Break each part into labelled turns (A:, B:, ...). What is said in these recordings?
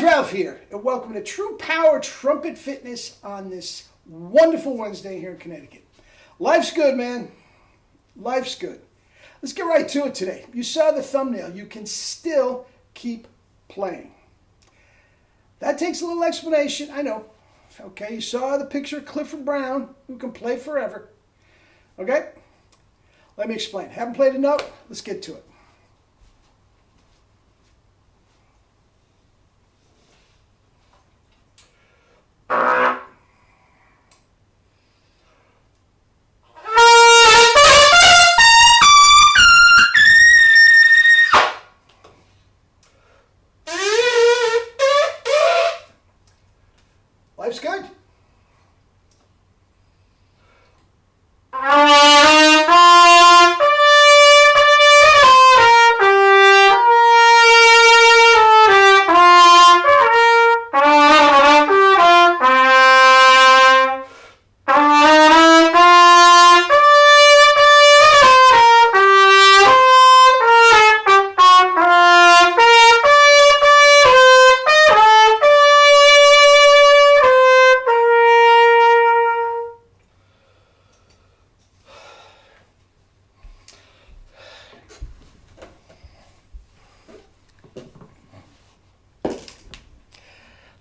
A: Ralph here, and welcome to True Power Trumpet Fitness on this wonderful Wednesday here in Connecticut. Life's good, man. Life's good. Let's get right to it today. You saw the thumbnail. You can still keep playing. That takes a little explanation, I know. Okay, you saw the picture of Clifford Brown, who can play forever. Okay? Let me explain. Haven't played a note? Let's get to it. Life's good.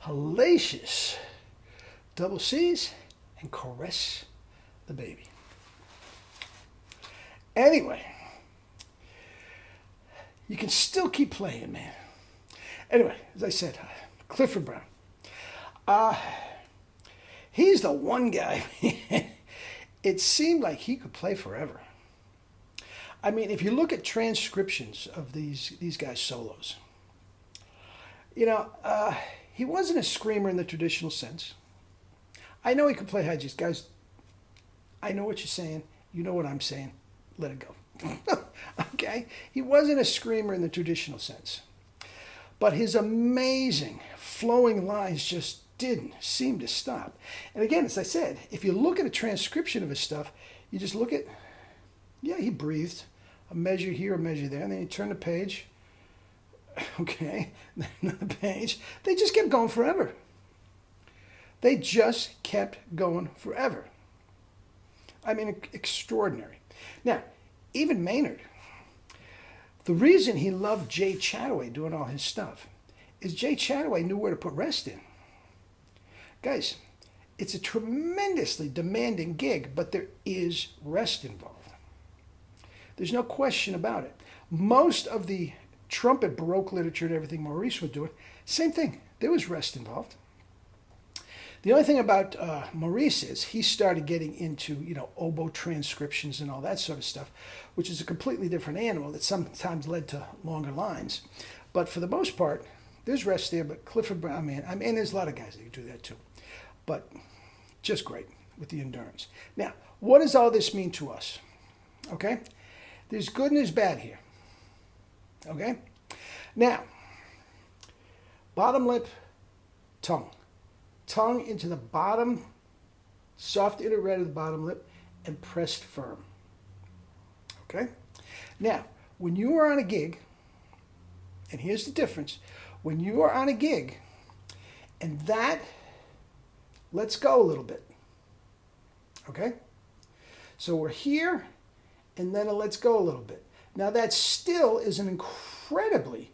A: Hellacious double C's and caress the baby. Anyway, you can still keep playing, man. Anyway, as I said, Clifford Brown. He's the one guy. It seemed like he could play forever. I mean, if you look at transcriptions of these guys' solos, you know, he wasn't a screamer in the traditional sense. I know he could play high G's. Guys, I know what you're saying. You know what I'm saying. Let it go. Okay? He wasn't a screamer in the traditional sense. But his amazing flowing lines just didn't seem to stop. And again, as I said, if you look at a transcription of his stuff, you just look at, yeah, he breathed. A measure here, a measure there. And then you turn the page. Okay, another page. They just kept going forever. They just kept going forever. I mean, extraordinary. Now, even Maynard, the reason he loved Jay Chataway doing all his stuff is Jay Chataway knew where to put rest in. Guys, it's a tremendously demanding gig, but there is rest involved. There's no question about it. Most of the trumpet Baroque literature and everything Maurice would do it, same thing. There was rest involved. The only thing about Maurice is he started getting into, you know, oboe transcriptions and all that sort of stuff, which is a completely different animal that sometimes led to longer lines. But for the most part, there's rest there. But Clifford Brown, man, I mean, there's a lot of guys that can do that too. But just great with the endurance. Now, what does all this mean to us? Okay? There's good and there's bad here. Okay? Now, bottom lip, tongue. Tongue into the bottom, soft inner red of the bottom lip, and pressed firm. Okay? Now, when you are on a gig, and here's the difference, when you are on a gig, and that lets go a little bit. Okay? So we're here, and then it lets go a little bit. Now that still is an incredibly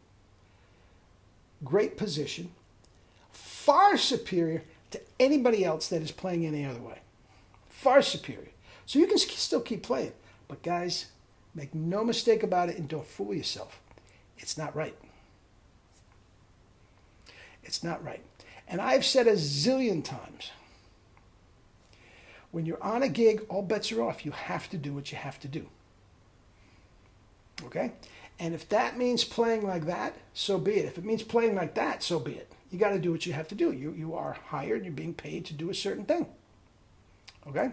A: great position, far superior to anybody else that is playing any other way. Far superior. So you can still keep playing. But guys, make no mistake about it and don't fool yourself. It's not right. It's not right. And I've said a zillion times, when you're on a gig, all bets are off. You have to do what you have to do. Okay? And if that means playing like that, so be it. If it means playing like that, so be it. You got to do what you have to do. You are hired, you're being paid to do a certain thing. Okay?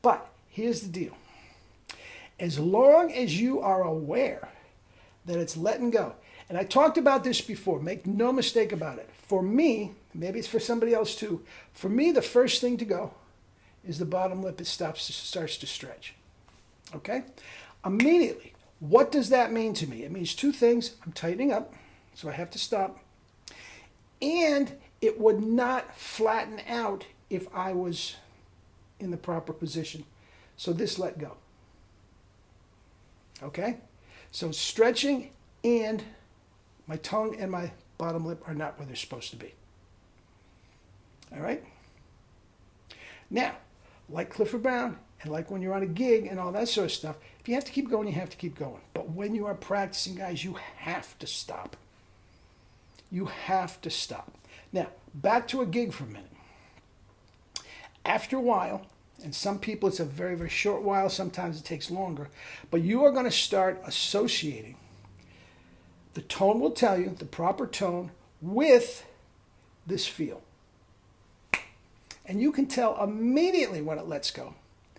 A: But here's the deal. As long as you are aware that it's letting go, and I talked about this before, make no mistake about it. For me, maybe it's for somebody else too, for me the first thing to go is the bottom lip. It starts to stretch. Okay? Immediately. What does that mean to me? It means two things. I'm tightening up, so I have to stop. And it would not flatten out if I was in the proper position. So this let go. Okay? So stretching and my tongue and my bottom lip are not where they're supposed to be. All right? Now, like Clifford Brown and like when you're on a gig and all that sort of stuff, if you have to keep going, you have to keep going. But when you are practicing, guys, you have to stop. You have to stop. Now, back to a gig for a minute. After a while, and some people it's a very, very short while, sometimes it takes longer, but you are going to start associating. The tone will tell you, the proper tone, with this feel. And you can tell immediately when it lets go.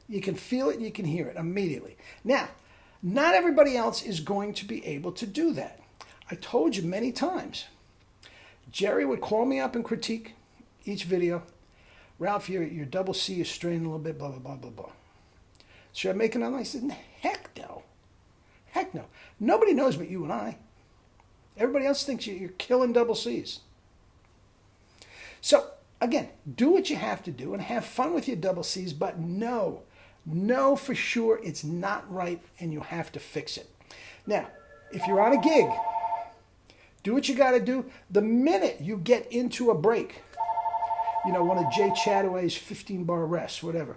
A: You can feel it, you can hear it immediately. Now, not everybody else is going to be able to do that. I told you many times. Jerry would call me up and critique each video. Ralph, your double C is straining a little bit, blah, blah, blah, blah, blah. Should I make another one? I said, heck no. Heck no. Nobody knows but you and I. Everybody else thinks you're killing double C's. So, again, do what you have to do and have fun with your double C's, but know for sure it's not right and you have to fix it. Now, if you're on a gig, do what you got to do. The minute you get into a break, you know, one of Jay Chataway's 15-bar rests, whatever,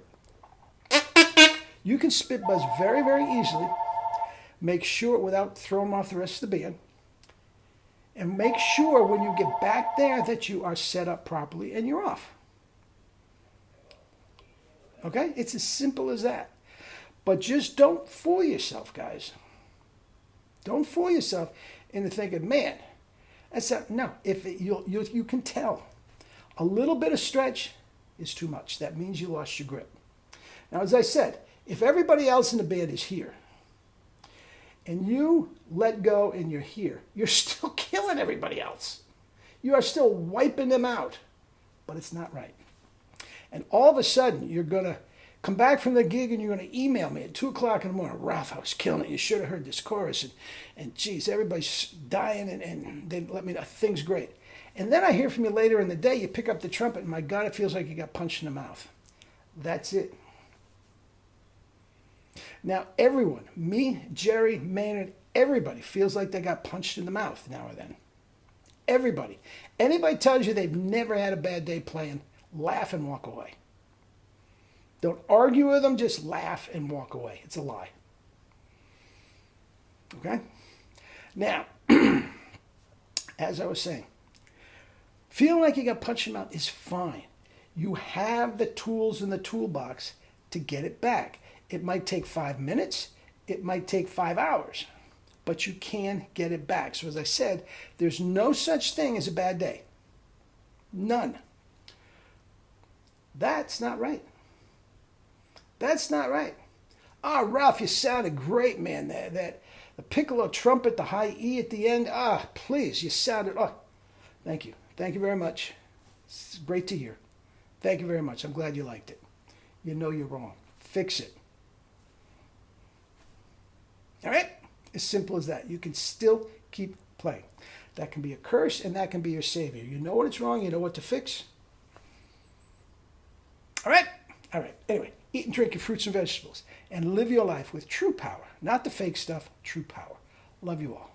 A: you can spit buzz very, very easily. Make sure, without throwing off the rest of the band, and make sure when you get back there that you are set up properly and you're off. Okay? It's as simple as that. But just don't fool yourself, guys. Don't fool yourself into thinking, man, that's not, no. If it, you can tell. A little bit of stretch is too much. That means you lost your grip. Now, as I said, if everybody else in the band is here, and you let go and you're here, you're still killing everybody else. You are still wiping them out, but it's not right. And all of a sudden, you're going to come back from the gig and you're going to email me at 2 o'clock in the morning. Ralph, I was killing it. You should have heard this chorus. And geez, everybody's dying and they let me know. Things great. And then I hear from you later in the day, you pick up the trumpet and my God, it feels like you got punched in the mouth. That's it. Now, everyone, me, Jerry, Maynard, everybody feels like they got punched in the mouth now or then. Everybody. Anybody tells you they've never had a bad day playing, laugh and walk away. Don't argue with them, just laugh and walk away. It's a lie. Okay? Now, as I was saying, feeling like you got punched in the mouth is fine. You have the tools in the toolbox to get it back. It might take 5 minutes. It might take 5 hours. But you can get it back. So as I said, there's no such thing as a bad day. None. That's not right. That's not right. Ah, Ralph, you sounded great, man. That the piccolo trumpet, the high E at the end. Ah, please, you sounded. Oh, thank you. Thank you very much. It's great to hear. Thank you very much. I'm glad you liked it. You know you're wrong. Fix it. All right? As simple as that. You can still keep playing. That can be a curse and that can be your savior. You know what it's wrong. You know what to fix. All right? All right. Anyway, eat and drink your fruits and vegetables and live your life with true power. Not the fake stuff, true power. Love you all.